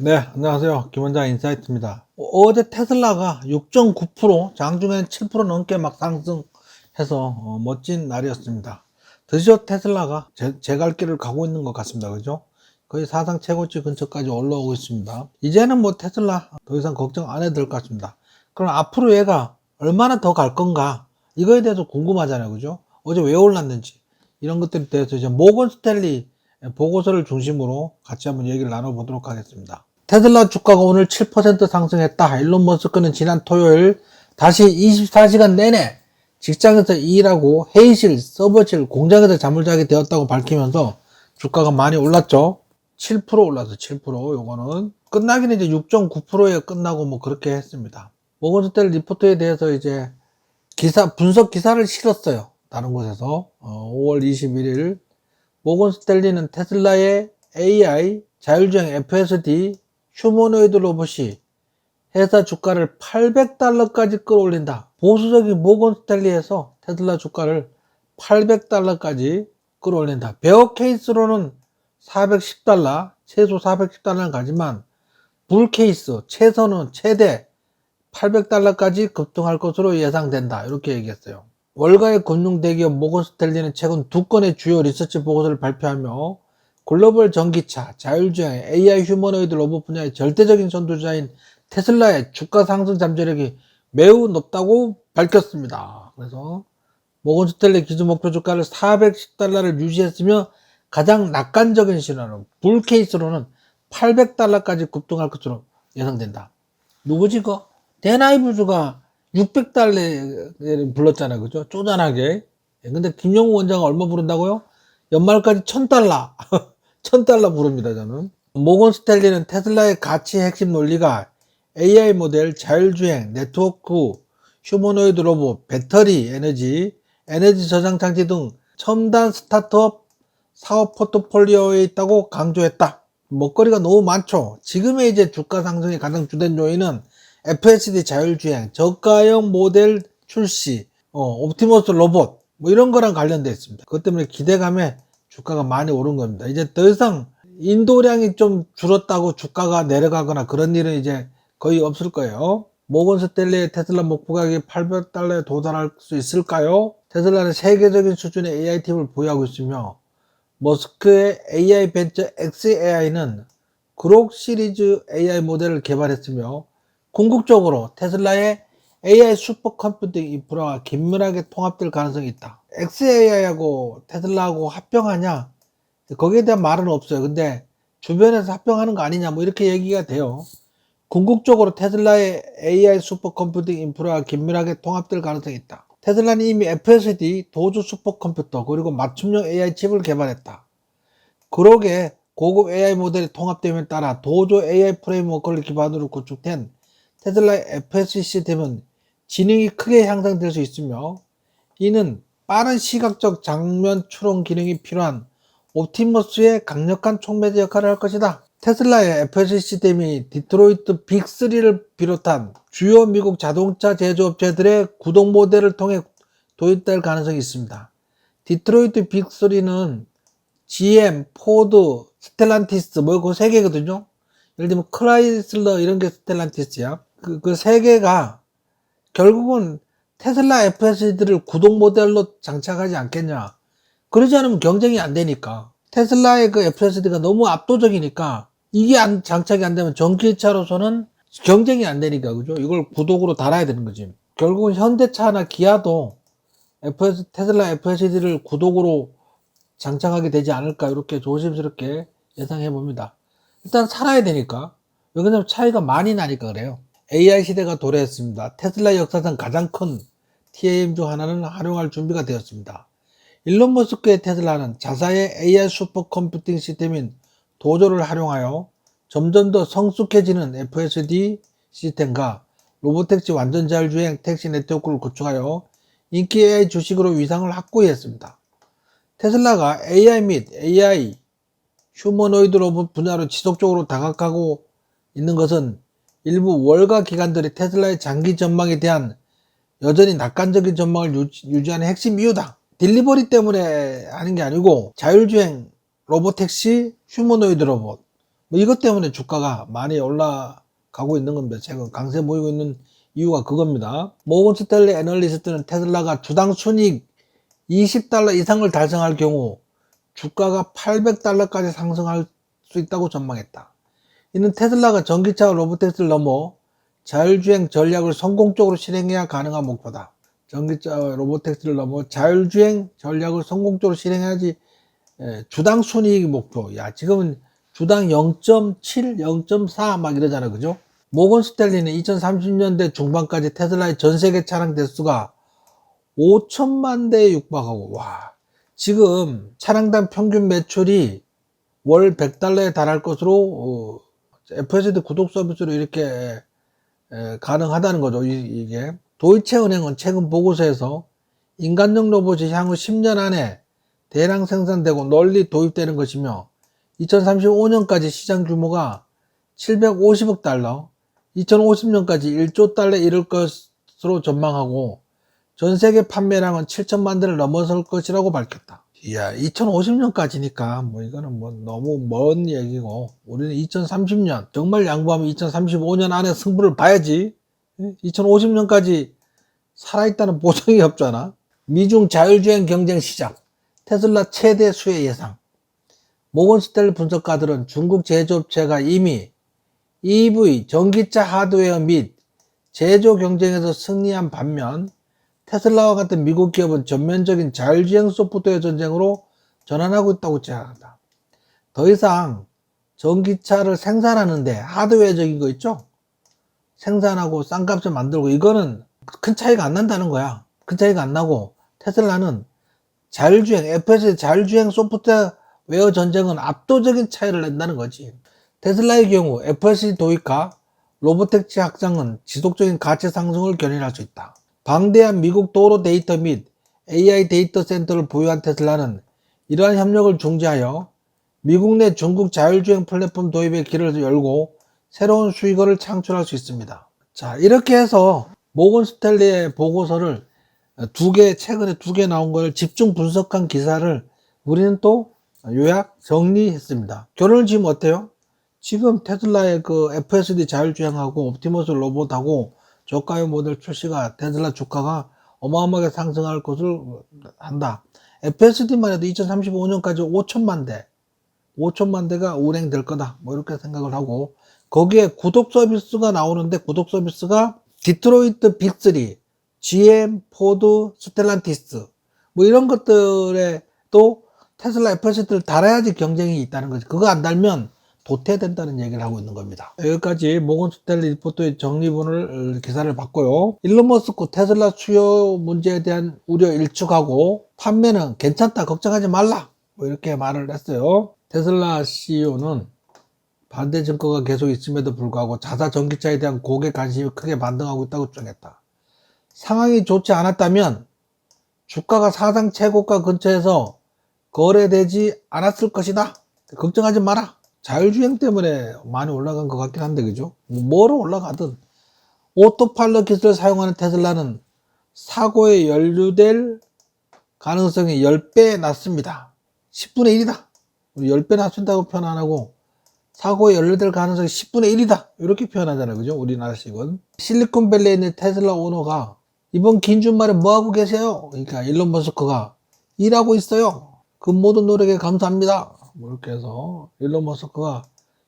네, 안녕하세요. 김원장 인사이트입니다. 어제 테슬라가 6.9%, 장중에는 7% 넘게 막 상승해서 멋진 날이었습니다. 드디어 테슬라가 제 갈 길을 가고 있는 것 같습니다. 그죠? 거의 사상 최고치 근처까지 올라오고 있습니다. 이제는 뭐 테슬라 더 이상 걱정 안 해도 될 것 같습니다. 그럼 앞으로 얘가 얼마나 더 갈 건가? 이거에 대해서 궁금하잖아요. 그죠? 어제 왜 올랐는지. 이런 것들에 대해서 이제 모건 스탠리 보고서를 중심으로 같이 한번 얘기를 나눠보도록 하겠습니다. 테슬라 주가가 오늘 7% 상승했다. 일론 머스크는 지난 토요일 다시 24시간 내내 직장에서 일하고 회의실, 서버실, 공장에서 잠을 자게 되었다고 밝히면서 주가가 많이 올랐죠. 7% 올랐어. 7%. 요거는 끝나기는 이제 6.9%에 끝나고 뭐 그렇게 했습니다. 모건스텔 리포트에 대해서 이제 분석 기사를 실었어요. 다른 곳에서 5월 21일 모건 스탠리는 테슬라의 AI 자율주행 FSD 휴머노이드 로봇이 회사 주가를 $800까지 끌어올린다. 보수적인 모건 스탠리에서 테슬라 주가를 $800까지 끌어올린다. 베어 케이스로는 $410, 최소 $410는 가지만 불 케이스 최선은 최대 $800까지 급등할 것으로 예상된다. 이렇게 얘기했어요. 월가의 금융 대기업 모건 스탠리는 최근 2건의 주요 리서치 보고서를 발표하며 글로벌 전기차, 자율주행, AI 휴머노이드 로봇 분야의 절대적인 선두자인 테슬라의 주가 상승 잠재력이 매우 높다고 밝혔습니다. 그래서 모건 스탠리 기준 목표 주가를 $410를 유지했으며 가장 낙관적인 시나리오, 불 케이스로는 $800까지 급등할 것으로 예상된다. 누구지 그? 대나이브즈가 $600를 불렀잖아요. 그죠? 쪼잔하게. 근데 김영우 원장은 얼마 부른다고요? 연말까지 $1000. $1000 부릅니다, 저는. 모건 스탠리는 테슬라의 가치 핵심 논리가 AI 모델, 자율주행, 네트워크, 휴머노이드 로봇, 배터리, 에너지 저장 장치 등 첨단 스타트업 사업 포트폴리오에 있다고 강조했다. 먹거리가 너무 많죠. 지금의 이제 주가 상승의 가장 주된 요인은 FSD 자율주행, 저가형 모델 출시, 옵티머스 로봇, 뭐 이런 거랑 관련되어 있습니다. 그것 때문에 기대감에 주가가 많이 오른 겁니다. 이제 더 이상 인도량이 좀 줄었다고 주가가 내려가거나 그런 일은 이제 거의 없을 거예요. 모건 스탠리의 테슬라 목표 가격이 $800에 도달할 수 있을까요? 테슬라는 세계적인 수준의 AI팀을 보유하고 있으며 머스크의 AI 벤처 xAI는 그록 시리즈 AI 모델을 개발했으며 궁극적으로 테슬라의 AI 슈퍼컴퓨팅 인프라와 긴밀하게 통합될 가능성이 있다. xAI하고 테슬라하고 합병하냐? 거기에 대한 말은 없어요. 근데 주변에서 합병하는 거 아니냐? 뭐 이렇게 얘기가 돼요. 궁극적으로 테슬라의 AI 슈퍼컴퓨팅 인프라와 긴밀하게 통합될 가능성이 있다. 테슬라는 이미 FSD 도주 슈퍼컴퓨터 그리고 맞춤형 AI 칩을 개발했다. 그러게 고급 AI 모델이 통합됨에 따라 도조 AI 프레임워크를 기반으로 구축된 테슬라의 FSD 시스템은 지능이 크게 향상될 수 있으며 이는 빠른 시각적 장면 추론 기능이 필요한 옵티머스의 강력한 촉매제 역할을 할 것이다. 테슬라의 FSD 시스템이 디트로이트 빅3를 비롯한 주요 미국 자동차 제조업체들의 구동 모델을 통해 도입될 가능성이 있습니다. 디트로이트 빅3는 GM, 포드, 스텔란티스 뭐 그 세 개거든요. 예를 들면 크라이슬러 이런 게 스텔란티스야. 그 세 개가 결국은 테슬라 FSD를 구동 모델로 장착하지 않겠냐. 그러지 않으면 경쟁이 안 되니까. 테슬라의 그 FSD가 너무 압도적이니까 이게 장착이 안 되면 전기차로서는 경쟁이 안 되니까 그죠? 이걸 구독으로 달아야 되는 거지. 결국은 현대차나 기아도 테슬라 FSD를 구독으로 장착하게 되지 않을까 이렇게 조심스럽게 예상해 봅니다. 일단 살아야 되니까. 왜냐면 차이가 많이 나니까 그래요. AI 시대가 도래했습니다. 테슬라 역사상 가장 큰 TAM 중 하나는 활용할 준비가 되었습니다. 일론 머스크의 테슬라는 자사의 AI 슈퍼컴퓨팅 시스템인 도조를 활용하여 점점 더 성숙해지는 FSD 시스템과 로보택시 완전 자율주행 택시 네트워크를 구축하여 인기 AI 주식으로 위상을 확고히 했습니다. 테슬라가 AI 및 AI 휴머노이드 로봇 분야로 지속적으로 다가가고 있는 것은 일부 월가 기관들이 테슬라의 장기 전망에 대한 여전히 낙관적인 전망을 유지하는 핵심 이유다. 딜리버리 때문에 하는 게 아니고 자율주행, 로보택시, 휴머노이드 로봇 뭐 이것 때문에 주가가 많이 올라가고 있는 겁니다. 최근 강세 보이고 있는 이유가 그겁니다. 모건 스탠리 애널리스트는 테슬라가 주당 순이익 $20 이상을 달성할 경우 주가가 $800까지 상승할 수 있다고 전망했다. 이는 테슬라가 전기차와 로보택시를 넘어 자율주행 전략을 성공적으로 실행해야 가능한 목표다. 전기차와 로보택시를 넘어 자율주행 전략을 성공적으로 실행해야지. 주당 순이익 목표. 야, 지금은 주당 0.7, 0.4 막 이러잖아. 그죠? 모건 스탠리는 2030년대 중반까지 테슬라의 전 세계 차량 대수가 5천만 대에 육박하고, 와, 지금 차량당 평균 매출이 월 $100에 달할 것으로 FSD 구독 서비스로 이렇게 가능하다는 거죠. 이게 도이체은행은 최근 보고서에서 인간적 로봇이 향후 10년 안에 대량 생산되고 널리 도입되는 것이며 2035년까지 시장 규모가 $750억, 2050년까지 $1조 이를 것으로 전망하고 전 세계 판매량은 7천만 대를 넘어설 것이라고 밝혔다. 이야, 2050년까지니까 뭐 이거는 뭐 너무 먼 얘기고, 우리는 2030년, 정말 양보하면 2035년 안에 승부를 봐야지. 2050년까지 살아있다는 보장이 없잖아. 미중 자율주행 경쟁 시작, 테슬라 최대 수혜 예상. 모건 스탠리 분석가들은 중국 제조업체가 이미 EV 전기차 하드웨어 및 제조 경쟁에서 승리한 반면 테슬라와 같은 미국 기업은 전면적인 자율주행 소프트웨어 전쟁으로 전환하고 있다고 제안한다. 더 이상 전기차를 생산하는데 하드웨어적인 거 있죠? 생산하고 싼값에 만들고 이거는 큰 차이가 안 난다는 거야. 큰 차이가 안 나고 테슬라는 자율주행, FSD 자율주행 소프트웨어 전쟁은 압도적인 차이를 낸다는 거지. 테슬라의 경우 FSD 도입과 로보택시 확장은 지속적인 가치 상승을 견인할 수 있다. 방대한 미국 도로 데이터 및 AI 데이터 센터를 보유한 테슬라는 이러한 협력을 중지하여 미국 내 중국 자율주행 플랫폼 도입의 길을 열고 새로운 수익원을 창출할 수 있습니다. 자, 이렇게 해서 모건 스탠리의 보고서를 최근에 두 개 나온 걸 집중 분석한 기사를 우리는 또 요약 정리했습니다. 결론은 지금 어때요? 지금 테슬라의 그 FSD 자율주행하고 옵티머스 로봇하고 저가의 모델 출시가 테슬라 주가가 어마어마하게 상승할 것을 한다. FSD만 해도 2035년까지 5천만 대가 운행될 거다. 뭐 이렇게 생각을 하고, 거기에 구독 서비스가 나오는데 구독 서비스가 디트로이트 빅3, GM, 포드, 스텔란티스 뭐 이런 것들에 또 테슬라 FSD를 달아야지 경쟁이 있다는 거지. 그거 안 달면 도태된다는 얘기를 하고 있는 겁니다. 여기까지 모건 스탠리 리포트의 정리본을 기사를 봤고요. 일론 머스크 테슬라 수요 문제에 대한 우려 일축하고 판매는 괜찮다, 걱정하지 말라, 뭐 이렇게 말을 했어요. 테슬라 CEO는 반대 증거가 계속 있음에도 불구하고 자사 전기차에 대한 고객 관심이 크게 반등하고 있다고 주장했다. 상황이 좋지 않았다면 주가가 사상 최고가 근처에서 거래되지 않았을 것이다. 걱정하지 마라. 자율주행 때문에 많이 올라간 것 같긴 한데, 그죠? 뭐로 올라가든 오토파일럿 기술을 사용하는 테슬라는 사고에 연루될 가능성이 10배 낮습니다. 10분의 1이다. 10배 낮춘다고 표현 안 하고 사고에 연루될 가능성이 10분의 1이다. 이렇게 표현하잖아요. 그죠? 우리나라식은. 실리콘밸리에 있는 테슬라 오너가 이번 긴 주말에 뭐하고 계세요? 그러니까 일론 머스크가 일하고 있어요. 그 모든 노력에 감사합니다. 뭐 이렇게 해서 일론 머스크가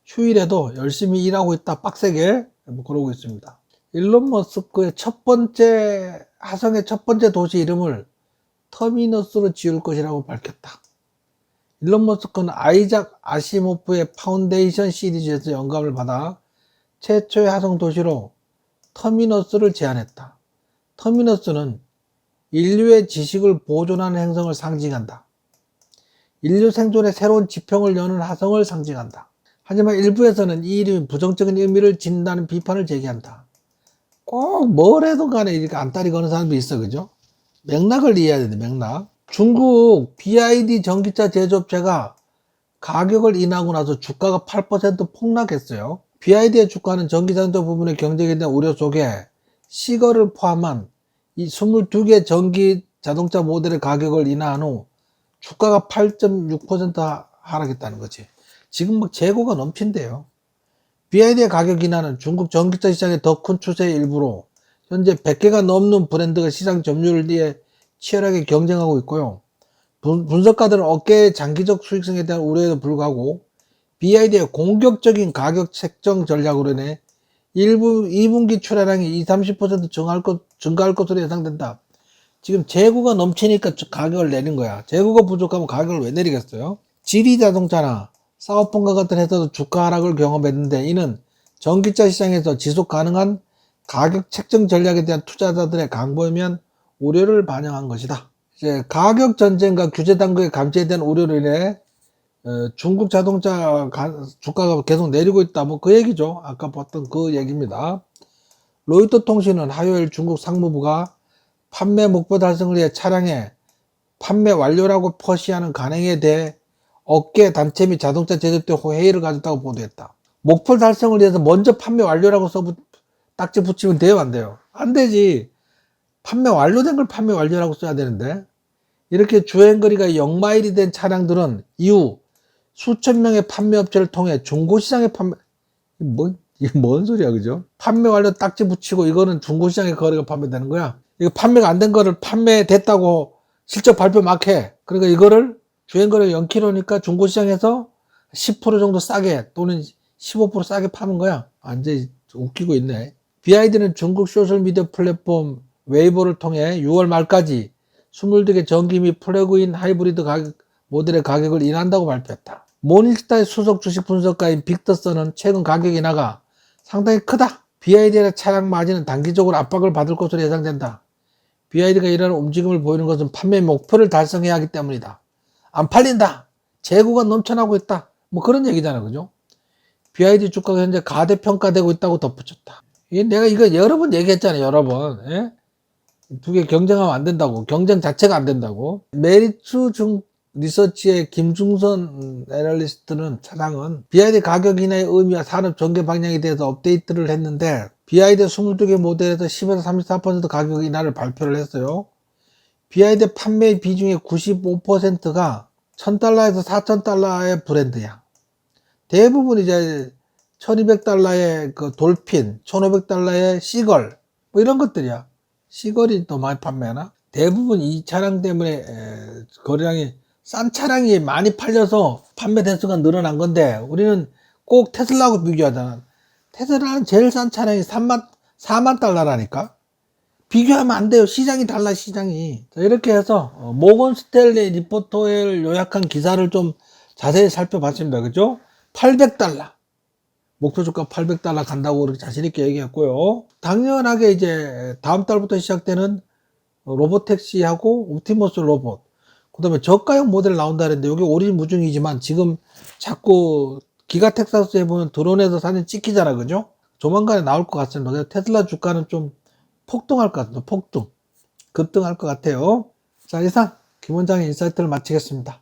휴일에도 열심히 일하고 있다, 빡세게, 뭐 그러고 있습니다. 일론 머스크의 화성의 첫 번째 도시 이름을 터미너스로 지을 것이라고 밝혔다. 일론 머스크는 아이작 아시모프의 파운데이션 시리즈에서 영감을 받아 최초의 화성 도시로 터미너스를 제안했다. 터미너스는 인류의 지식을 보존하는 행성을 상징한다. 인류 생존의 새로운 지평을 여는 화성을 상징한다. 하지만 일부에서는 이 이름이 부정적인 의미를 지닌다는 비판을 제기한다. 꼭 뭘 해도 간에 이렇게 안달이 거는 사람도 있어, 그죠? 맥락을 이해해야 돼, 맥락. 중국 BYD 전기차 제조업체가 가격을 인하고 나서 주가가 8% 폭락했어요. BYD의 주가는 전기자동차 부분의 경쟁에 대한 우려 속에 시거를 포함한 이 22개 전기 자동차 모델의 가격을 인하한 후 주가가 8.6% 하락했다는 거지. 지금 막 재고가 넘친대요. BYD의 가격 인하는 중국 전기차 시장의 더 큰 추세의 일부로 현재 100개가 넘는 브랜드가 시장 점유율을 위해 치열하게 경쟁하고 있고요. 분석가들은 업계의 장기적 수익성에 대한 우려에도 불구하고 BYD의 공격적인 가격 책정 전략으로 인해 2분기 출하량이 20-30% 증가할 것으로 예상된다. 지금 재고가 넘치니까 가격을 내린 거야. 재고가 부족하면 가격을 왜 내리겠어요? 지리자동차나 사업본과 같은 회사도 주가 하락을 경험했는데 이는 전기차 시장에서 지속 가능한 가격 책정 전략에 대한 투자자들의 강보에 우려를 반영한 것이다. 이제 가격 전쟁과 규제 당국의 감시에 대한 우려로 인해 중국 자동차 주가가 계속 내리고 있다. 뭐 그 얘기죠. 아까 봤던 그 얘기입니다. 로이터 통신은 화요일 중국 상무부가 판매 목표 달성을 위해 차량의 판매 완료라고 표시하는 간행에 대해 업계 단체 및 자동차 제조업체 회의를 가졌다고 보도했다. 목표 달성을 위해서 먼저 판매 완료라고 딱지 붙이면 돼요, 안 돼요? 안 되지. 판매 완료된 걸 판매 완료라고 써야 되는데, 이렇게 주행거리가 0마일이 된 차량들은 이후 수천 명의 판매업체를 통해 중고시장에 이게 뭔 소리야, 그죠? 판매 완료 딱지 붙이고 이거는 중고시장에 거래가 판매되는 거야. 이거 판매가 안 된 거를 판매됐다고 실적 발표 막 해. 그러니까 이거를 주행거리가 0km니까 중고시장에서 10% 정도 싸게 또는 15% 싸게 파는 거야. 완전히 웃기고 있네. BYD는 중국 소셜미디어 플랫폼 웨이보를 통해 6월 말까지 22개 전기 및 플러그인 하이브리드 모델의 가격을 인하한다고 발표했다. 모닝스타의 수석 주식 분석가인 빅터슨은 최근 가격 인하가 상당히 크다. BYD의 차량 마진은 단기적으로 압박을 받을 것으로 예상된다. BYD가 이러한 움직임을 보이는 것은 판매 목표를 달성해야 하기 때문이다. 안 팔린다. 재고가 넘쳐나고 있다. 뭐 그런 얘기잖아, 그죠? BYD 주가가 현재 가대평가되고 있다고 덧붙였다. 내가 이거 여러 번 얘기했잖아요, 여러 번. 예? 두 개 경쟁하면 안 된다고. 경쟁 자체가 안 된다고. 메리츠 리서치의 김중선 애널리스트는 차량은 BYD 가격 인하의 의미와 산업 전개 방향에 대해서 업데이트를 했는데 BYD 22개 모델에서 10에서 34% 가격 인하를 발표를 했어요. BYD 판매 비중의 95%가 $1,000에서 $4,000의 브랜드야. 대부분 이제 $1,200의 그 돌핀, $1,500의 시걸 뭐 이런 것들이야. 시걸이 더 많이 판매하나? 대부분 이 차량 때문에 거래량이 싼 차량이 많이 팔려서 판매 대수가 늘어난 건데 우리는 꼭 테슬라하고 비교하잖아. 테슬라는 제일 싼 차량이 4만 달러라니까. 비교하면 안 돼요. 시장이 달라, 시장이. 자, 이렇게 해서 모건 스탠리 리포터에 요약한 기사를 좀 자세히 살펴봤습니다. 그죠? $800. 목표 주가 $800 간다고 그렇게 자신있게 얘기했고요. 당연하게 이제 다음 달부터 시작되는 로보택시하고 옵티머스 로봇, 그 다음에 저가형 모델 나온다는데 여기 오리무중이지만 지금 자꾸 기가 텍사스에 보면 드론에서 사진 찍히잖아, 그죠? 조만간에 나올 것 같습니다. 그래서 테슬라 주가는 좀 폭등할 것 같습니다. 급등할 것 같아요. 자, 이상 김 원장의 인사이트를 마치겠습니다.